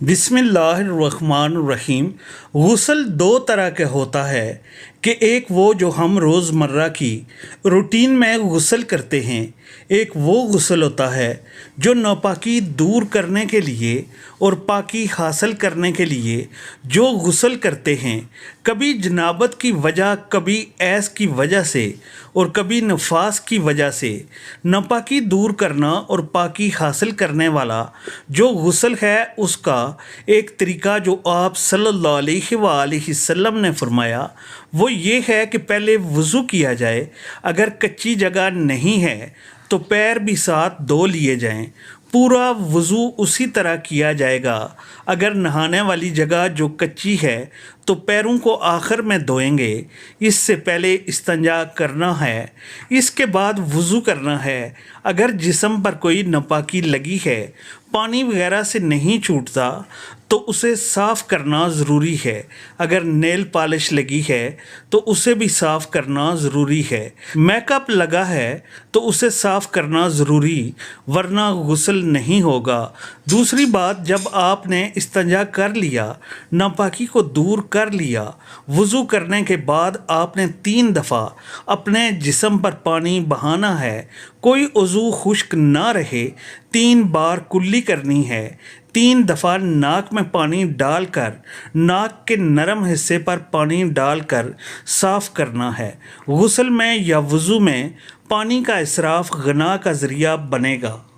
बिस्मिल्लाहिर्रहमानिर्रहीम। गुस्ल दो तरह का होता है कि एक वो जो हम रोज़मर्रा की रूटीन में गुस्ल करते हैं, एक वो गुस्ल होता है जो नापाकी दूर करने के लिए और पाकी हासिल करने के लिए जो गुस्ल करते हैं। कभी जनाबत की वजह, कभी ऐस की वजह से और कभी नफास की वजह से नापाकी दूर करना और पाकी हासिल करने वाला जो गुस्ल है, उसका एक तरीका जो आप सल्लल्लाहु अलैहि वसल्लम ने फरमाया वो ये है कि पहले वज़ू किया जाए। अगर कच्ची जगह नहीं है तो पैर भी साथ धो लिए जाएं। पूरा वज़ू उसी तरह किया जाएगा। अगर नहाने वाली जगह जो कच्ची है तो पैरों को आखिर में धोएंगे। इससे पहले इस्तिंजा करना है, इसके बाद वज़ू करना है। अगर जिस्म पर कोई नापाकी लगी है, पानी वगैरह से नहीं छूटता तो उसे साफ़ करना ज़रूरी है। अगर नेल पॉलिश लगी है तो उसे भी साफ़ करना ज़रूरी है। मेकअप लगा है तो उसे साफ़ करना ज़रूरी, वरना गुस्ल नहीं होगा। दूसरी बात, जब आपने इस्तिंजा कर लिया, नापाकी को दूर कर लिया, वज़ू करने के बाद आपने 3 दफ़ा अपने जिस्म पर पानी बहाना है। कोई उज़ू खुश्क ना रहे, 3 बार कुल्ली करनी है। 3 दफ़ा नाक में पानी डालकर नाक के नरम हिस्से पर पानी डालकर साफ़ करना है। गुस्ल में या वज़ू में पानी का इसराफ गुनाह का ज़रिया बनेगा।